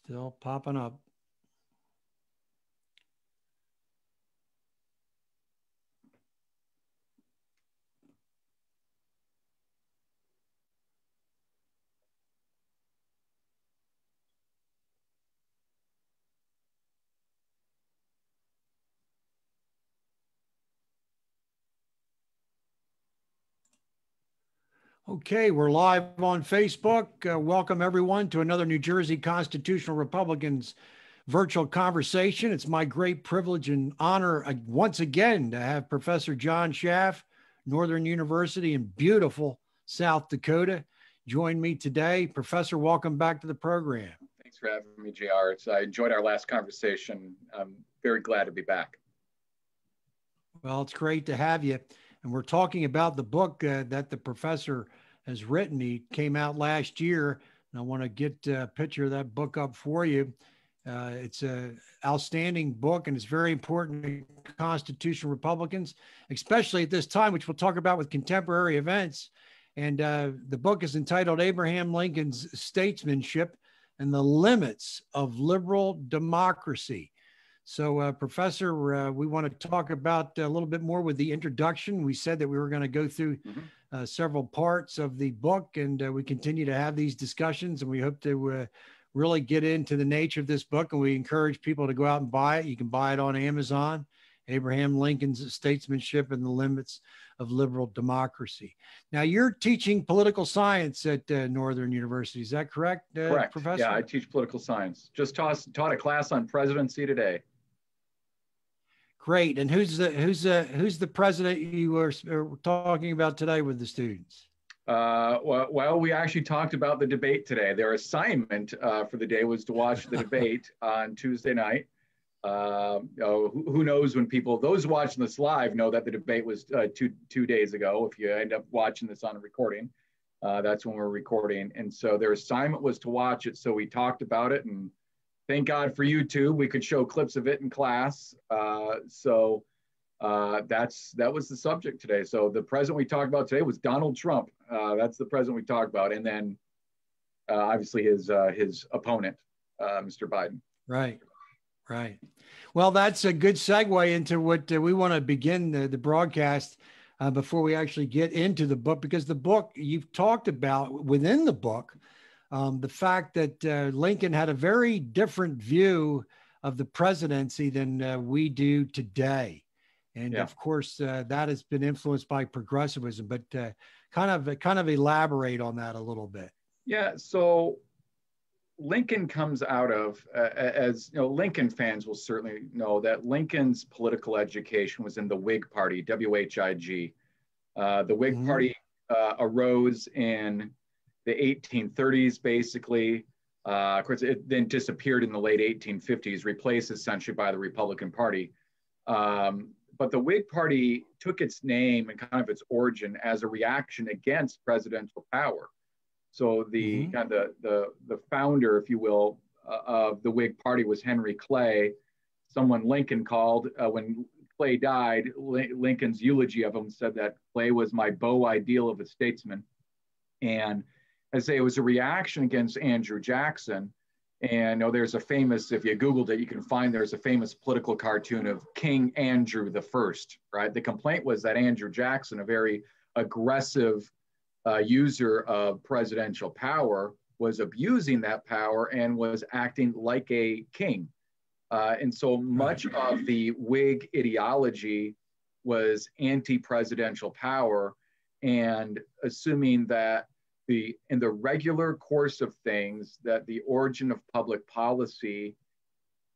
Still popping up. Okay, we're live on Facebook. Welcome everyone to another New Jersey Constitutional Republicans virtual conversation. It's my great privilege and honor once again to have Professor John Schaff, Northern University in beautiful South Dakota, join me today. Professor, welcome back to the program. Thanks for having me, JR. I enjoyed our last conversation. I'm very glad to be back. Well, it's great to have you. And we're talking about the book that the professor has written. He came out last year, and I want to get a picture of that book up for you. It's an outstanding book, and it's very important to constitutional Republicans, especially at this time, which we'll talk about with contemporary events. And the book is entitled Abraham Lincoln's Statesmanship and the Limits of Liberal Democracy. So, Professor, we want to talk about a little bit more with the introduction. We said that we were going to go through several parts of the book, and we continue to have these discussions, and we hope to really get into the nature of this book, and we encourage people to go out and buy it. You can buy it on Amazon, Abraham Lincoln's Statesmanship and the Limits of Liberal Democracy. Now, you're teaching political science at Northern University. Is that correct, Correct. Professor? Yeah, I teach political science. Just taught a class on presidency today. Great. And who's the president you were talking about today with the students? Well, we actually talked about the debate today. Their assignment for the day was to watch the debate on Tuesday night. Who knows when those watching this live know that the debate was two days ago. If you end up watching this on a recording, that's when we're recording. And so their assignment was to watch it. So we talked about it, and thank God for YouTube. We could show clips of it in class. That was the subject today. So the president we talked about today was Donald Trump. That's the president we talked about. And then obviously his opponent, Mr. Biden. Right. Right. Well, that's a good segue into what we want to begin the broadcast before we actually get into the book, because the book you've talked about within the book, the fact that Lincoln had a very different view of the presidency than we do today. And of course, that has been influenced by progressivism, but kind of elaborate on that a little bit. Yeah. So Lincoln comes out of, as you know, Lincoln fans will certainly know that Lincoln's political education was in the Whig Party, WHIG. The Whig Party arose in the 1830s, basically. Of course, it then disappeared in the late 1850s, replaced essentially by the Republican Party. But the Whig Party took its name and kind of its origin as a reaction against presidential power. So the kind of the founder, if you will, of the Whig Party was Henry Clay. Someone Lincoln called when Clay died. Lincoln's eulogy of him said that Clay was my beau ideal of a statesman, and I say it was a reaction against Andrew Jackson. And there's a famous, if you Googled it, you can find there's a famous political cartoon of King Andrew the First. Right. The complaint was that Andrew Jackson, a very aggressive user of presidential power, was abusing that power and was acting like a king. And so much of the Whig ideology was anti-presidential power, and assuming that in the regular course of things, that the origin of public policy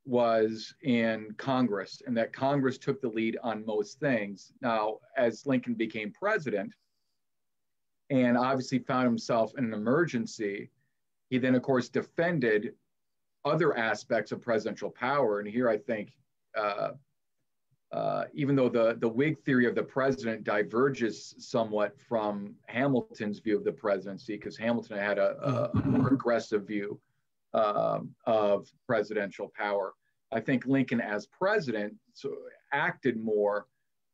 was in Congress, and that Congress took the lead on most things. Now, as Lincoln became president, and obviously found himself in an emergency, he then, of course, defended other aspects of presidential power. And here I think, even though the Whig theory of the president diverges somewhat from Hamilton's view of the presidency, because Hamilton had a more aggressive view of presidential power, I think Lincoln as president acted more,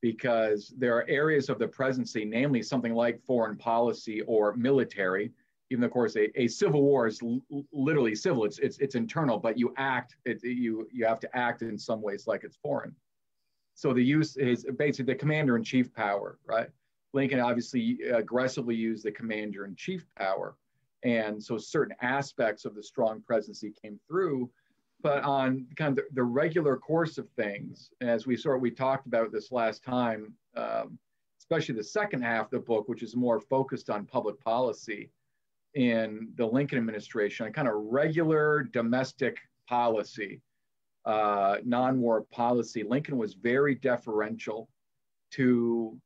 because there are areas of the presidency, namely something like foreign policy or military, even of course a civil war is literally civil, it's internal, but you have to act in some ways like it's foreign. So the use is basically the commander-in-chief power, right? Lincoln obviously aggressively used the commander-in-chief power. And so certain aspects of the strong presidency came through, but on kind of the regular course of things, as we talked about this last time, especially the second half of the book, which is more focused on public policy in the Lincoln administration, on kind of regular domestic policy, non-war policy. Lincoln was very deferential to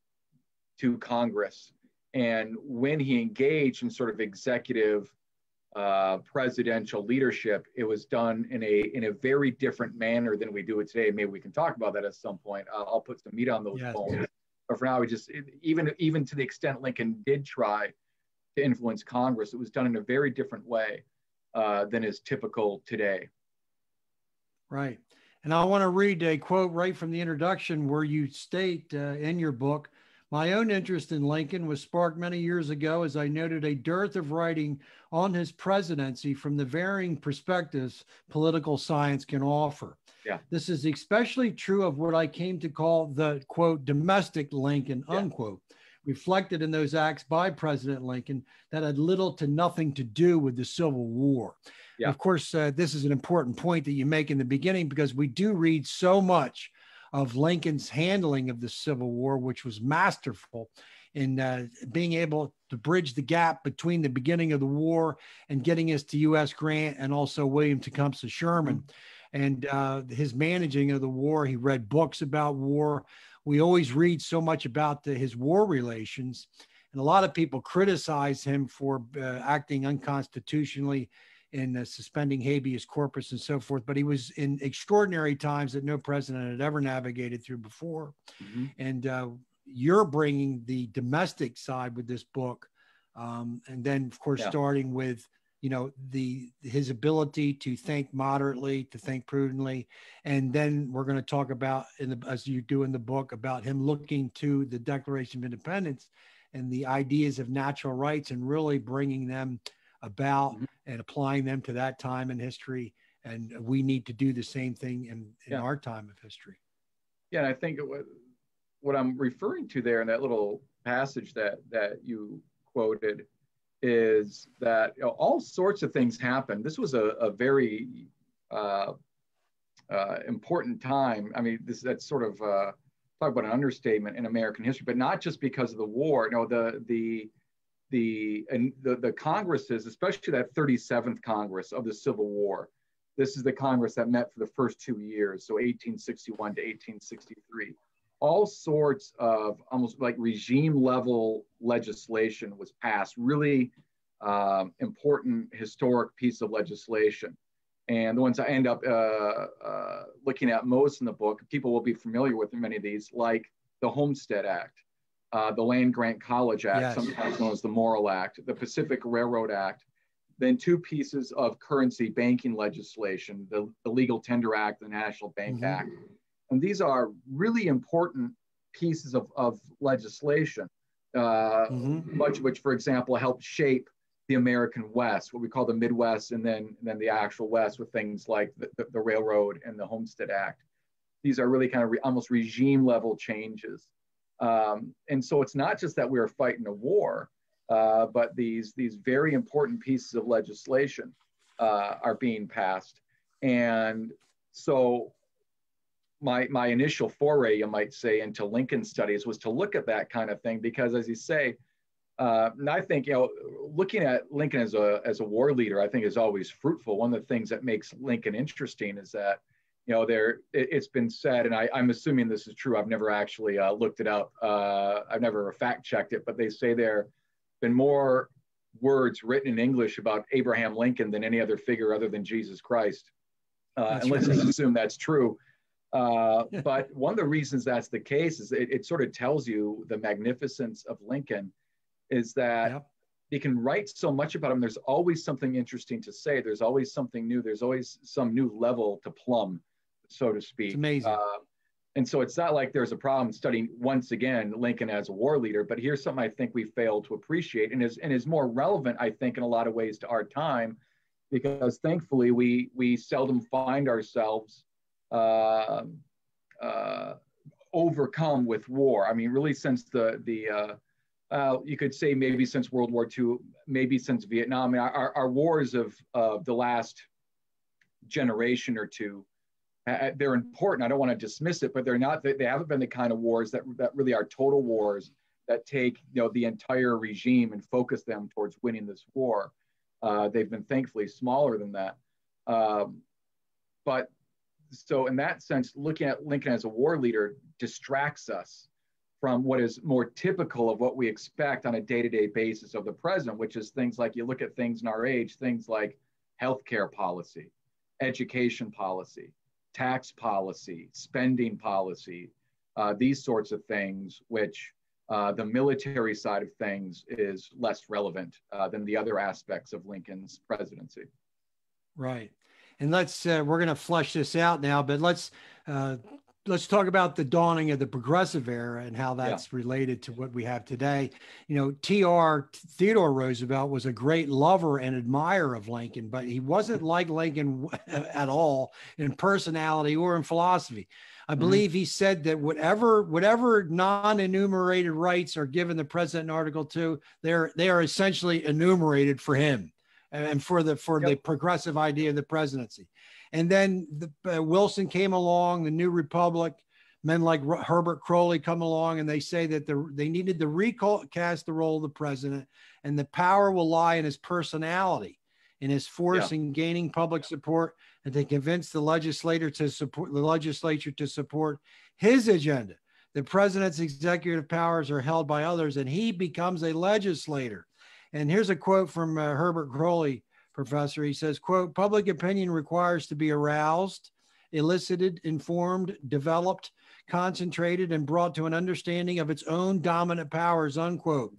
Congress. And when he engaged in sort of executive presidential leadership, it was done in a very different manner than we do it today. Maybe we can talk about that at some point. I'll put some meat on those bones. But for now, even to the extent Lincoln did try to influence Congress, it was done in a very different way than is typical today. Right. And I want to read a quote right from the introduction where you state in your book, "My own interest in Lincoln was sparked many years ago as I noted a dearth of writing on his presidency from the varying perspectives political science can offer. Yeah. This is especially true of what I came to call the, quote, domestic Lincoln, unquote, reflected in those acts by President Lincoln that had little to nothing to do with the Civil War." Yeah. Of course, this is an important point that you make in the beginning, because we do read so much of Lincoln's handling of the Civil War, which was masterful in being able to bridge the gap between the beginning of the war and getting us to U.S. Grant and also William Tecumseh Sherman. And his managing of the war. He read books about war. We always read so much about his war relations. And a lot of people criticize him for acting unconstitutionally in suspending habeas corpus and so forth. But he was in extraordinary times that no president had ever navigated through before. And you're bringing the domestic side with this book. And then, of course, starting with, you know, his ability to think moderately, to think prudently. And then we're going to talk about, as you do in the book, about him looking to the Declaration of Independence and the ideas of natural rights and really bringing them about and applying them to that time in history. And we need to do the same thing in our time of history. Yeah, and I think what I'm referring to there in that little passage that you quoted is that, you know, all sorts of things happened. This was a very important time. I mean, that's sort of talk about an understatement in American history, but not just because of the war. No, the Congresses, especially that 37th Congress of the Civil War. This is the Congress that met for the first 2 years, so 1861 to 1863. All sorts of almost like regime level legislation was passed, really important historic piece of legislation. And the ones I end up looking at most in the book, people will be familiar with many of these, like the Homestead Act, the Land Grant College Act, sometimes known as the Morrill Act, the Pacific Railroad Act, then two pieces of currency banking legislation, the Legal Tender Act, the National Bank Act. And these are really important pieces of legislation, much of which, for example, helped shape the American West, what we call the Midwest, and then the actual West with things like the Railroad and the Homestead Act. These are really kind of almost regime level changes. And so it's not just that we were fighting a war, but these very important pieces of legislation are being passed. And so my initial foray, you might say, into Lincoln studies was to look at that kind of thing, because as you say, and I think, you know, looking at Lincoln as a war leader, I think is always fruitful. One of the things that makes Lincoln interesting is that, you know, it's been said, and I'm assuming this is true. I've never actually looked it up. I've never fact checked it, but they say there have been more words written in English about Abraham Lincoln than any other figure other than Jesus Christ. And let's just assume that's true. But one of the reasons that's the case is it sort of tells you the magnificence of Lincoln is that he can write so much about him. There's always something interesting to say. There's always something new. There's always some new level to plumb, so to speak. It's amazing. And so it's not like there's a problem studying, once again, Lincoln as a war leader, but here's something I think we fail to appreciate and is more relevant, I think, in a lot of ways to our time, because thankfully we seldom find ourselves overcome with war. I mean, really since you could say maybe since World War II, maybe since Vietnam. I mean, our wars of the last generation or two, they're important. I don't want to dismiss it, but they're not. They haven't been the kind of wars that really are total wars that take the entire regime and focus them towards winning this war. They've been thankfully smaller than that. But so in that sense, looking at Lincoln as a war leader distracts us from what is more typical of what we expect on a day-to-day basis of the president, which is things like, you look at things in our age, things like healthcare policy, education policy, tax policy, spending policy, these sorts of things, which the military side of things is less relevant than the other aspects of Lincoln's presidency. Right. And we're going to flesh this out now, but let's talk about the dawning of the progressive era and how that's related to what we have today. Theodore Roosevelt was a great lover and admirer of Lincoln, but he wasn't like Lincoln at all in personality or in philosophy. I believe he said that whatever non-enumerated rights are given the president in Article 2, they are essentially enumerated for him and for the progressive idea of the presidency. And then Wilson came along, the New Republic, men like Herbert Crowley come along, and they say that they needed to recast the role of the president, and the power will lie in his personality, in his force in gaining public support, and to convince the legislature to support his agenda. The president's executive powers are held by others, and he becomes a legislator. And here's a quote from Herbert Crowley, professor. He says, quote, "Public opinion requires to be aroused, elicited, informed, developed, concentrated, and brought to an understanding of its own dominant powers," unquote.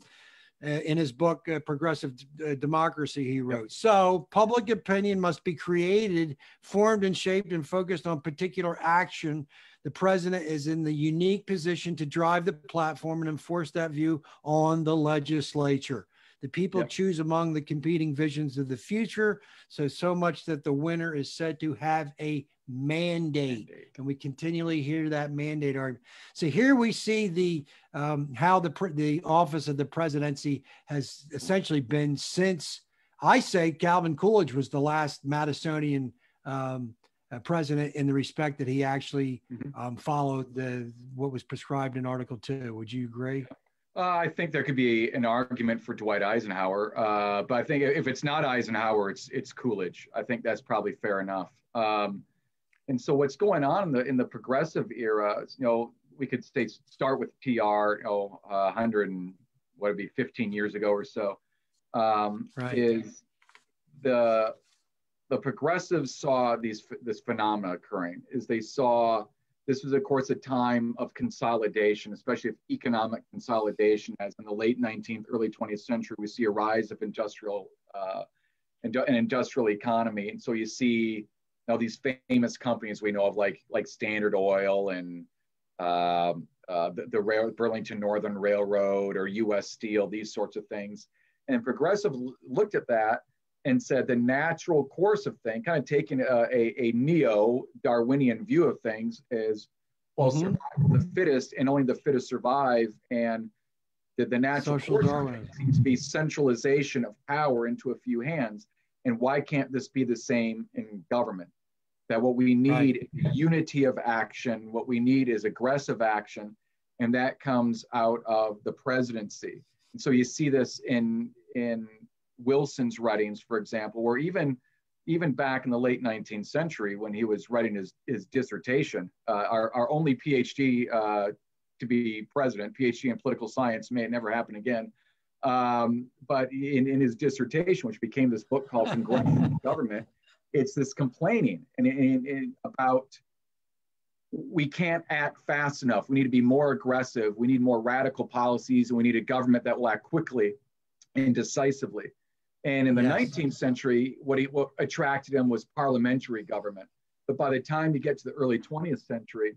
In his book, Progressive Democracy, he wrote. So public opinion must be created, formed and shaped and focused on particular action. The president is in the unique position to drive the platform and enforce that view on the legislature. The people choose among the competing visions of the future, so much that the winner is said to have a mandate. And we continually hear that mandate argument. So here we see how the office of the presidency has essentially been since, I say, Calvin Coolidge was the last Madisonian president in the respect that he actually followed what was prescribed in Article 2. Would you agree? I think there could be an argument for Dwight Eisenhower, but I think if it's not Eisenhower, it's Coolidge. I think that's probably fair enough. And so what's going on in the progressive era, we could start with TR, 15 years ago or so, is the progressives saw this phenomena occurring. Is they saw this was, of course, a time of consolidation, especially of economic consolidation, as in the late 19th, early 20th century, we see a rise of an industrial economy. And so you see these famous companies we know of, like Standard Oil and the Burlington Northern Railroad or U.S. Steel, these sorts of things. And progressive looked at that and said the natural course of things, kind of taking a neo-Darwinian view of things, is, well, survival of the fittest, and only the fittest survive. And the natural course of things seems to be centralization of power into a few hands. And why can't this be the same in government? That what we need is unity of action. What we need is aggressive action. And that comes out of the presidency. And so you see this in Wilson's writings, for example, or even back in the late 19th century when he was writing his dissertation, our only PhD to be president, PhD in political science, may it never happen again. But in his dissertation, which became this book called Congressional Government, it's this complaining about we can't act fast enough. We need to be more aggressive. We need more radical policies, and we need a government that will act quickly and decisively. And in the 19th century, what attracted him was parliamentary government. But by the time you get to the early 20th century,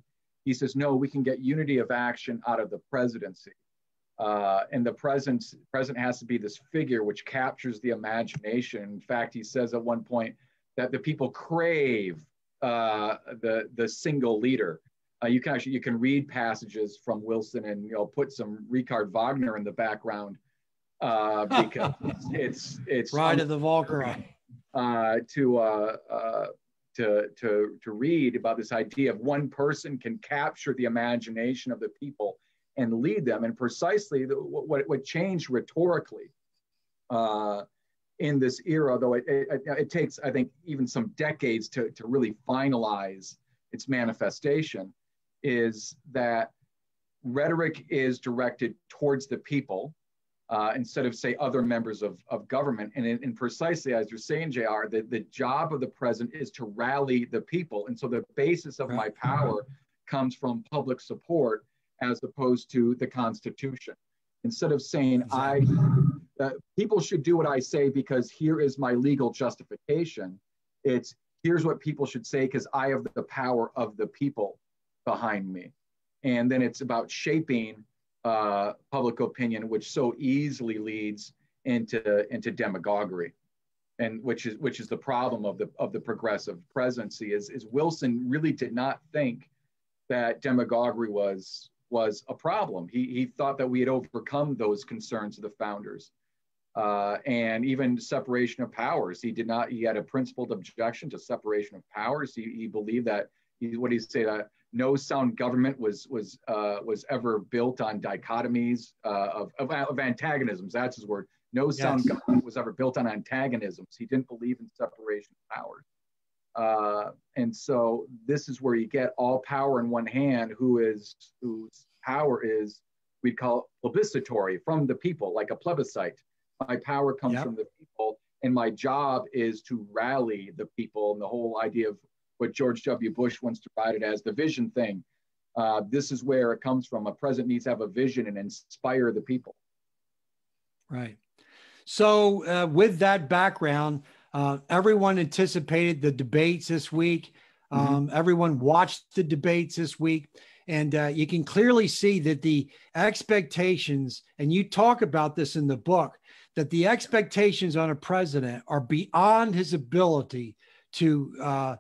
He says, no, we can get unity of action out of the presidency. And the president has to be this figure which captures the imagination. In fact, he says at one point that the people crave the single leader. You can read passages from Wilson and put some Richard Wagner in the background because it's Ride of the Valkyrie to read about this idea of one person can capture the imagination of the people and lead them. And precisely what changed rhetorically in this era, though it takes, I think, even some decades to really finalize its manifestation, is that rhetoric is directed towards the people instead of, say, other members of government. And precisely, as you're saying, JR, the job of the president is to rally the people. And so the basis of my power comes from public support as opposed to the Constitution. Instead of saying, people should do what I say because here is my legal justification, it's here's what people should say because I have the power of the people behind me. And then it's about shaping public opinion, which so easily leads into demagoguery, and which is the problem of the progressive presidency. Is Wilson really did not think that demagoguery was a problem. He thought that we had overcome those concerns of the founders, and even separation of powers. He had a principled objection to separation of powers. He believed that that no sound government was ever built on dichotomies of antagonisms. That's his word. No sound government was ever built on antagonisms. He didn't believe in separation of powers. And so this is where you get all power in one hand, whose power is, we'd call it plebiscitory, from the people, like a plebiscite. My power comes from the people, and my job is to rally the people. And the whole idea of what George W. Bush wants to write it as, the vision thing. This is where it comes from. A president needs to have a vision and inspire the people. Right. So with that background, everyone anticipated the debates this week. Everyone watched the debates this week. And you can clearly see that the expectations, and you talk about this in the book, that the expectations on a president are beyond his ability to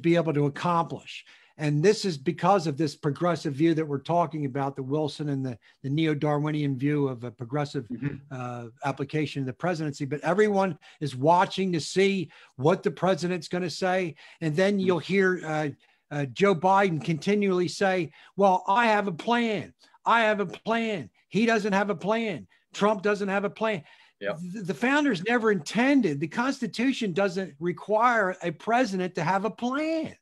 be able to accomplish. And this is because of this progressive view that we're talking about, the Wilson and the neo-Darwinian view of a progressive application of the presidency. But everyone is watching to see what the president's going to say. And then you'll hear Joe Biden continually say, well, I have a plan. I have a plan. He doesn't have a plan. Trump doesn't have a plan. Yep. The founders never intended, the Constitution doesn't require a president to have a plan.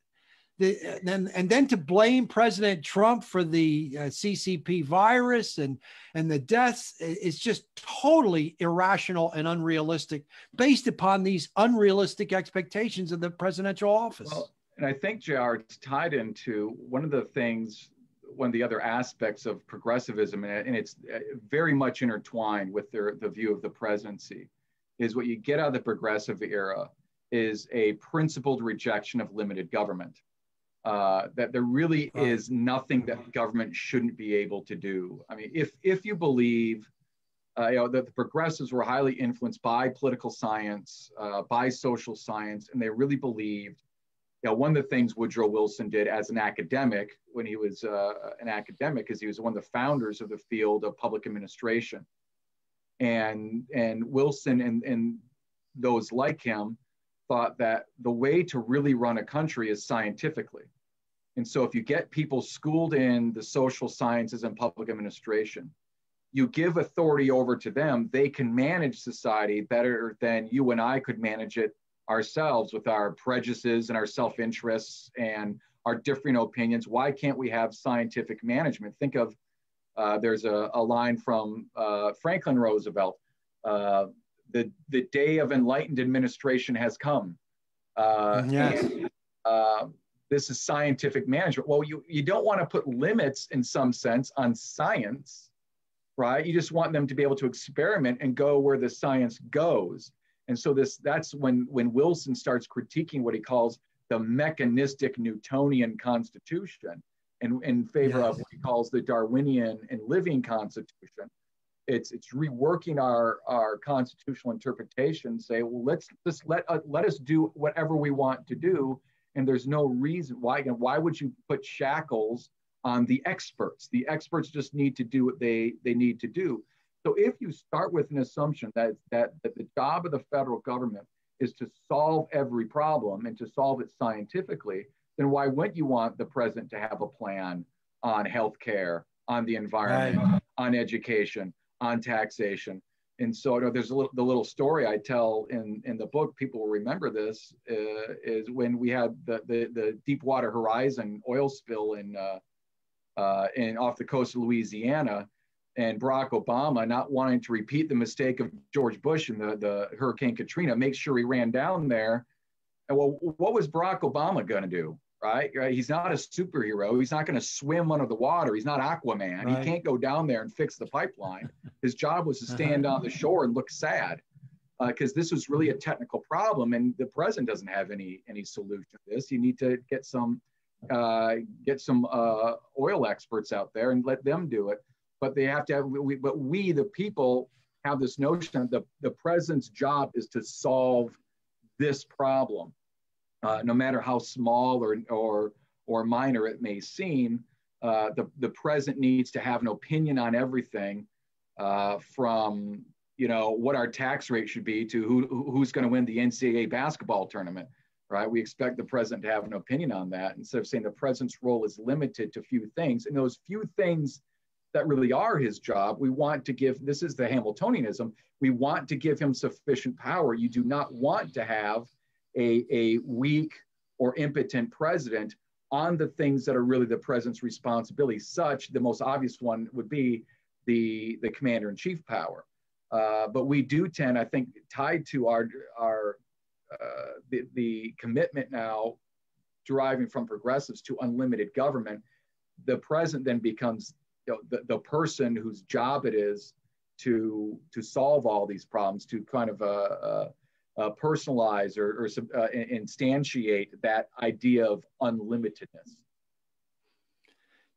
And then to blame President Trump for the CCP virus and the deaths is just totally irrational and unrealistic, based upon these unrealistic expectations of the presidential office. Well, and I think, JR, it's tied into one of the other aspects of progressivism, and it's very much intertwined with the view of the presidency, is what you get out of the progressive era is a principled rejection of limited government. That there really is nothing that government shouldn't be able to do. I mean, if you believe that the progressives were highly influenced by political science, by social science, and they really believed, one of the things Woodrow Wilson did as an academic, when he was an academic, is he was one of the founders of the field of public administration. And Wilson and those like him thought that the way to really run a country is scientifically. And so if you get people schooled in the social sciences and public administration, you give authority over to them, they can manage society better than you and I could manage it ourselves with our prejudices and our self-interests and our differing opinions. Why can't we have scientific management? Think of, there's a line from Franklin Roosevelt, the day of enlightened administration has come. Yes. And, this is scientific management. Well, you don't want to put limits in some sense on science, right? You just want them to be able to experiment and go where the science goes. And so that's when Wilson starts critiquing what he calls the mechanistic Newtonian Constitution. in favor Yes. of what he calls the Darwinian and living constitution. It's reworking our constitutional interpretation. Say, well, let's just let us do whatever we want to do, and there's no reason why. Why would you put shackles on the experts? The experts just need to do what they need to do. So if you start with an assumption that the job of the federal government is to solve every problem and to solve it scientifically, then why wouldn't you want the president to have a plan on healthcare, on the environment, Right. on education, on taxation? And so, there's the little story I tell in the book. People will remember this, is when we had the Deepwater Horizon oil spill in off the coast of Louisiana, and Barack Obama, not wanting to repeat the mistake of George Bush in the Hurricane Katrina, makes sure he ran down there. And well, what was Barack Obama going to do? Right? He's not a superhero. He's not going to swim under the water. He's not Aquaman. Right. He can't go down there and fix the pipeline. His job was to stand on the shore and look sad, because this was really a technical problem, and the president doesn't have any solution to this. You need to get some oil experts out there and let them do it. But they have to have, we the people have this notion that the president's job is to solve this problem, no matter how small or minor it may seem. The president needs to have an opinion on everything, from what our tax rate should be to who's going to win the NCAA basketball tournament. Right? We expect the president to have an opinion on that, instead of saying the president's role is limited to few things. And those few things that really are his job, we want to give, this is the Hamiltonianism, we want to give him sufficient power. You do not want to have a weak or impotent president on the things that are really the president's responsibility. Such, the most obvious one would be the commander-in-chief power. But we do tend, I think, tied to the commitment now deriving from progressives to unlimited government, the president then becomes the person whose job it is to solve all these problems, to kind of personalize or instantiate that idea of unlimitedness.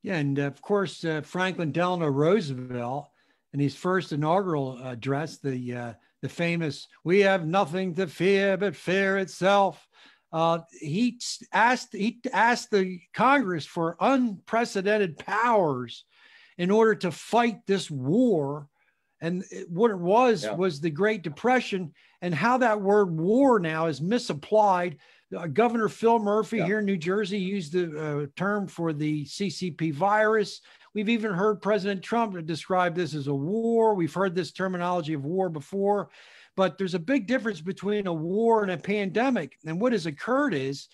Yeah, and of course, Franklin Delano Roosevelt, in his first inaugural address, the famous "We have nothing to fear but fear itself." He asked the Congress for unprecedented powers in order to fight this war. And what it was the Great Depression, and how that word war now is misapplied. Governor Phil Murphy here in New Jersey used the term for the CCP virus. We've even heard President Trump describe this as a war. We've heard this terminology of war before, but there's a big difference between a war and a pandemic. And what has occurred is,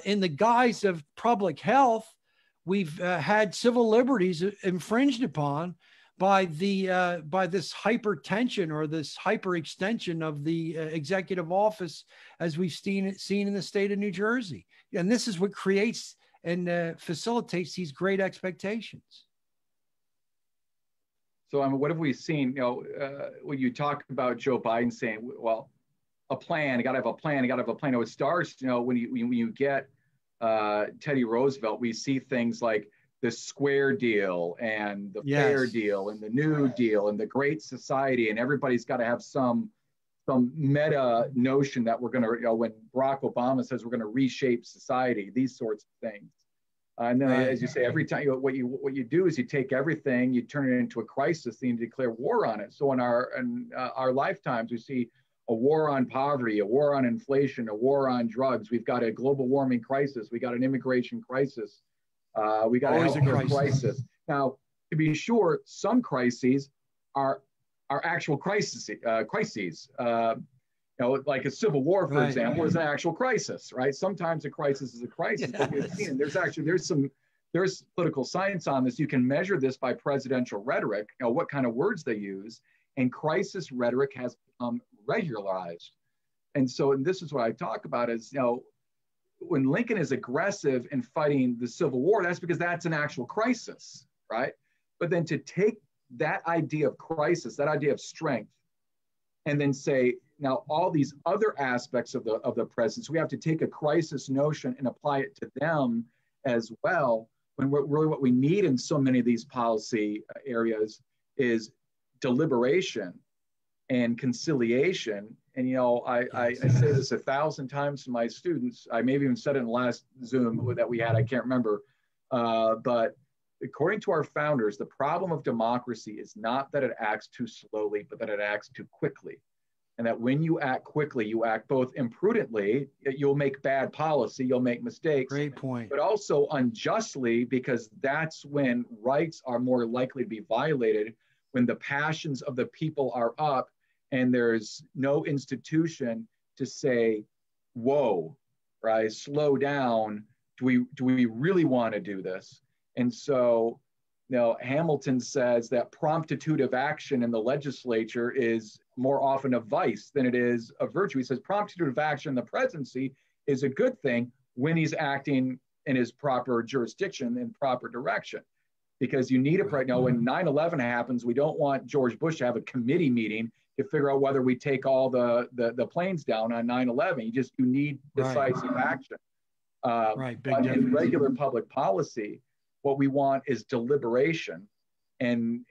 in the guise of public health, we've had civil liberties infringed upon by this hypertension or this hyperextension of the executive office, as we've seen in the state of New Jersey. And this is what creates and facilitates these great expectations. So, what have we seen? When you talk about Joe Biden saying, "Well, a plan, you got to have a plan, you got to have a plan." It starts, when you get Teddy Roosevelt, we see things like the Square Deal and the Fair Deal and the New Deal and the Great Society, and everybody's got to have some meta notion that we're going to, when Barack Obama says we're going to reshape society, these sorts of things. And then, as you say, every time what you do is you take everything, you turn it into a crisis, and you declare war on it. So in our lifetimes, we see a war on poverty, a war on inflation, a war on drugs. We've got a global warming crisis. We got an immigration crisis. We got a healthcare crisis. Now, to be sure, some crises are actual crises. Like a civil war, for example, is an actual crisis, right? Sometimes a crisis is a crisis. But we've seen, there's political science on this. You can measure this by presidential rhetoric, what kind of words they use, and crisis rhetoric has become regularized. And this is what I talk about is, when Lincoln is aggressive in fighting the Civil War, that's because that's an actual crisis, right? But then to take that idea of crisis, that idea of strength, and then say, now all these other aspects of the presidency, we have to take a crisis notion and apply it to them as well. when really what we need in so many of these policy areas is deliberation and conciliation. And, you know, I say this 1,000 times to my students. I maybe even said it in the last Zoom that we had, I can't remember. But according to our founders, the problem of democracy is not that it acts too slowly, but that it acts too quickly. And that when you act quickly, you act both imprudently, you'll make bad policy, you'll make mistakes. Great point. But also unjustly, because that's when rights are more likely to be violated, when the passions of the people are up and there's no institution to say, whoa, right, slow down. Do we really want to do this? And so, you know, Hamilton says that promptitude of action in the legislature is more often a vice than it is a virtue. He says promptitude of action in the presidency is a good thing when he's acting in his proper jurisdiction and proper direction. Because you need it right now. When 9/11 happens, we don't want George Bush to have a committee meeting to figure out whether we take all the planes down on 9/11. You need decisive action. But in regular public policy, what we want is deliberation. And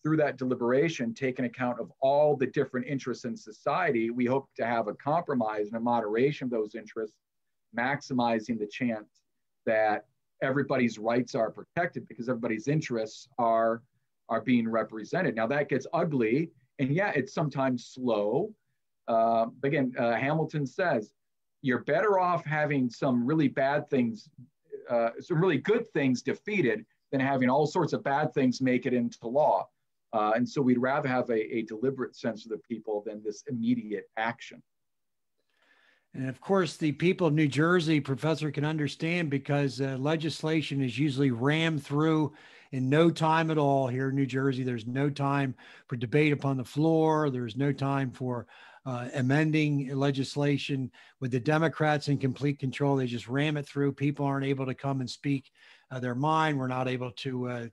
through that deliberation, taking account of all the different interests in society, we hope to have a compromise and a moderation of those interests, maximizing the chance that everybody's rights are protected because everybody's interests are being represented. Now that gets ugly, and yeah, it's sometimes slow. But again, Hamilton says, you're better off having some really bad things, some really good things defeated than having all sorts of bad things make it into law. And so we'd rather have a deliberate sense of the people than this immediate action. And of course, the people of New Jersey, Professor, can understand because legislation is usually rammed through in no time at all here in New Jersey. There's no time for debate upon the floor. There's no time for amending legislation. With the Democrats in complete control, they just ram it through. People aren't able to come and speak their mind. We're not able to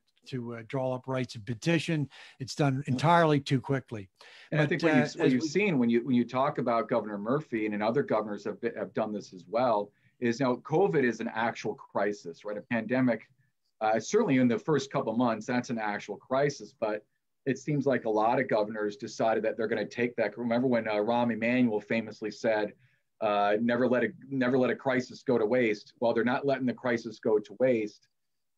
draw up rights of petition. It's done entirely too quickly. And I think what you've seen when you talk about Governor Murphy and other governors have done this as well, is now COVID is an actual crisis, right? A pandemic, certainly in the first couple of months, that's an actual crisis, but it seems like a lot of governors decided that they're going to take that. Remember when Rahm Emanuel famously said, never let a crisis go to waste. Well, they're not letting the crisis go to waste.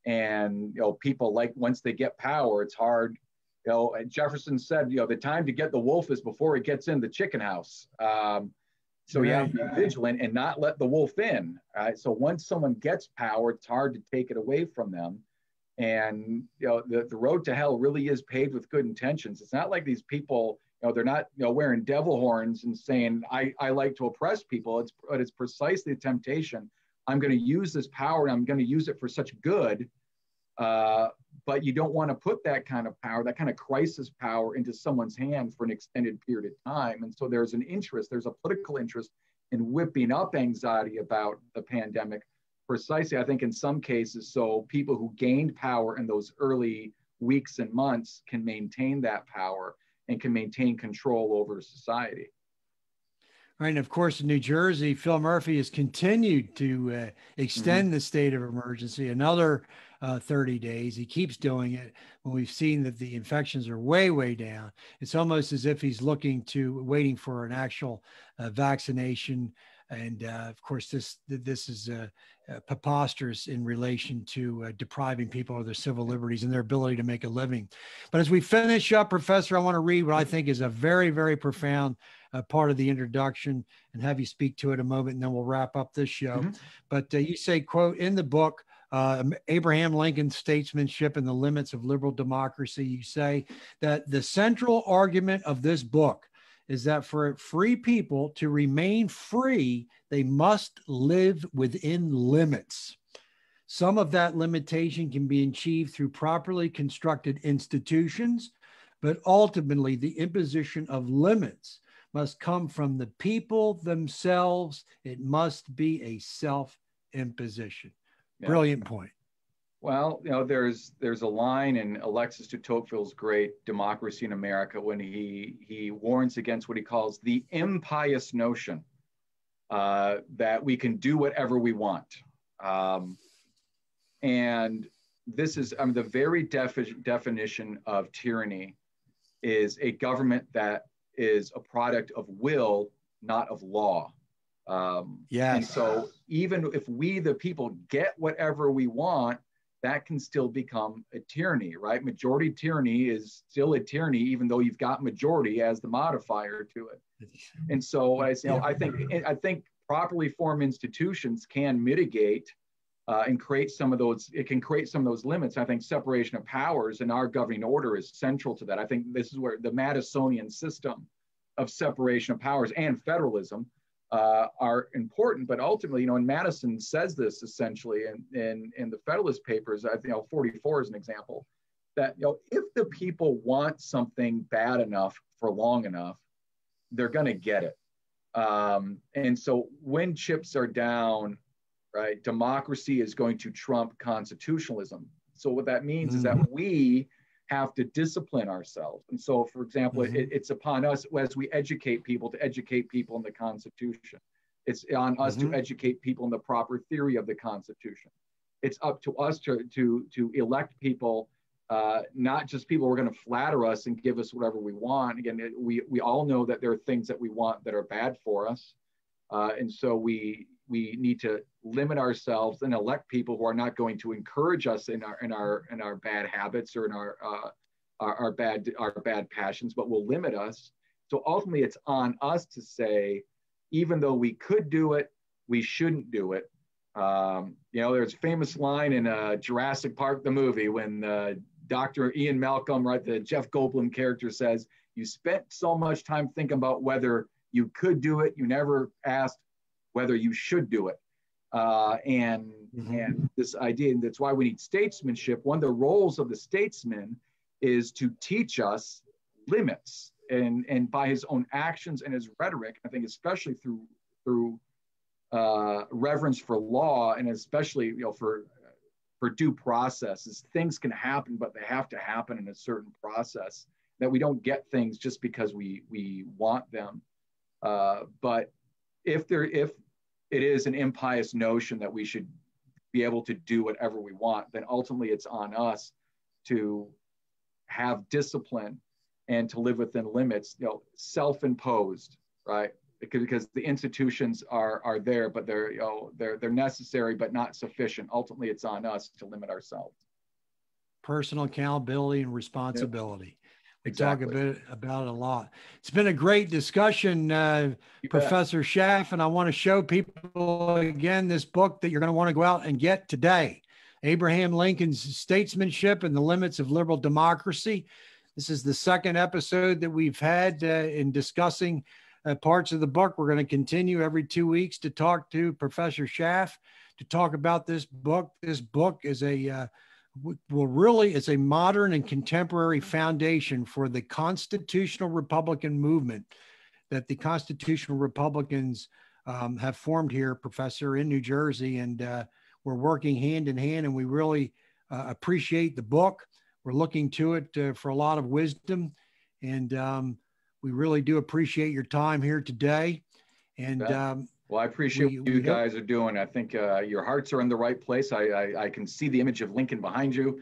And, you know, people like, once they get power, it's hard. You know, Jefferson said, you know, the time to get the wolf is before it gets in the chicken house. So you have to be vigilant and not let the wolf in. Right? So once someone gets power, it's hard to take it away from them. And, you know, the road to hell really is paved with good intentions. It's not like these people, you know, they're not, you know, wearing devil horns and saying, I like to oppress people. It's precisely the temptation. I'm going to use this power and I'm going to use it for such good. But you don't want to put that kind of power, that kind of crisis power into someone's hand for an extended period of time. And so there's a political interest in whipping up anxiety about the pandemic, precisely, I think, in some cases, so people who gained power in those early weeks and months can maintain that power and can maintain control over society. Right. And of course, in New Jersey, Phil Murphy has continued to extend the state of emergency another 30 days. He keeps doing it when we've seen that the infections are way, way down. It's almost as if he's waiting for an actual vaccination. And of course, this is preposterous in relation to depriving people of their civil liberties and their ability to make a living. But as we finish up, Professor, I want to read what I think is a very, very profound part of the introduction and have you speak to it a moment, and then we'll wrap up this show. But you say, quote, in the book, Abraham Lincoln's Statesmanship and the Limits of Liberal Democracy, you say that the central argument of this book is that for free people to remain free, they must live within limits. Some of that limitation can be achieved through properly constructed institutions, but ultimately the imposition of limits must come from the people themselves. It must be a self-imposition. Yeah. Brilliant point. Well, you know, there's a line in Alexis de Tocqueville's great Democracy in America when he warns against what he calls the impious notion that we can do whatever we want. And this is the very definition of tyranny is a government that is a product of will, not of law. Yes. And so even if we, the people, get whatever we want, that can still become a tyranny, right? Majority tyranny is still a tyranny, even though you've got majority as the modifier to it. And so I think properly formed institutions can mitigate and create some of those. It can create some of those limits. I think separation of powers in our governing order is central to that. I think this is where the Madisonian system of separation of powers and federalism are important, but ultimately, and Madison says this essentially in the Federalist Papers. I think 44 is an example that if the people want something bad enough for long enough, they're going to get it. And so when chips are down, right, democracy is going to trump constitutionalism. So what that means is that we have to discipline ourselves. And so, for example, it's upon us as we educate people to educate people in the Constitution. It's on us to educate people in the proper theory of the Constitution. It's up to us to elect people, not just people who are going to flatter us and give us whatever we want. Again, we all know that there are things that we want that are bad for us. And so we need to limit ourselves and elect people who are not going to encourage us in our bad habits or in our bad passions, but will limit us. So ultimately, it's on us to say, even though we could do it, we shouldn't do it. There's a famous line in Jurassic Park, the movie, when Dr. Ian Malcolm, right, the Jeff Goldblum character says, "You spent so much time thinking about whether you could do it, you never asked whether you should do it." And this idea, and that's why we need statesmanship. One of the roles of the statesman is to teach us limits, and by his own actions and his rhetoric, I think especially through reverence for law, and especially for due processes. Things can happen, but they have to happen in a certain process, that we don't get things just because we want them. But if it is an impious notion that we should be able to do whatever we want, then ultimately it's on us to have discipline and to live within limits, self-imposed, right? Because the institutions are there, but they're necessary but not sufficient. Ultimately, it's on us to limit ourselves. Personal accountability and responsibility. Yep. We Exactly. talk about it a lot. It's been a great discussion, Professor Schaff, and I want to show people again this book that you're going to want to go out and get today. Abraham Lincoln's Statesmanship and the Limits of Liberal Democracy. This is the second episode that we've had in discussing parts of the book. We're going to continue every 2 weeks to talk to Professor Schaff to talk about this book. This book is it's a modern and contemporary foundation for the constitutional Republican movement that the constitutional Republicans have formed here, Professor, in New Jersey. And we're working hand in hand, and we really appreciate the book. We're looking to it for a lot of wisdom, and we really do appreciate your time here today. And well, I appreciate what you guys are doing. I think your hearts are in the right place. I can see the image of Lincoln behind you.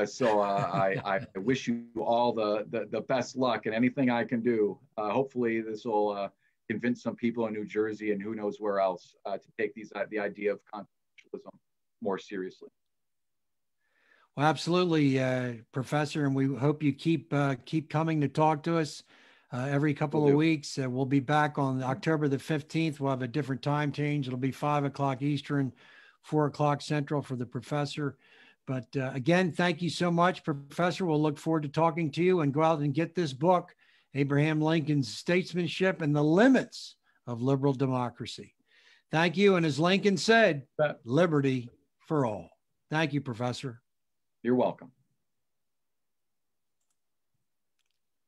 So I wish you all the best luck, and anything I can do. Hopefully this will convince some people in New Jersey and who knows where else to take the idea of constitutionalism more seriously. Well, absolutely, Professor, and we hope you keep coming to talk to us every couple of weeks. We'll be back on October the 15th. We'll have a different time change. It'll be 5 o'clock Eastern, 4 o'clock Central for the professor. But again, thank you so much, Professor. We'll look forward to talking to you, and go out and get this book, Abraham Lincoln's Statesmanship and the Limits of Liberal Democracy. Thank you. And as Lincoln said, liberty for all. Thank you, Professor. You're welcome.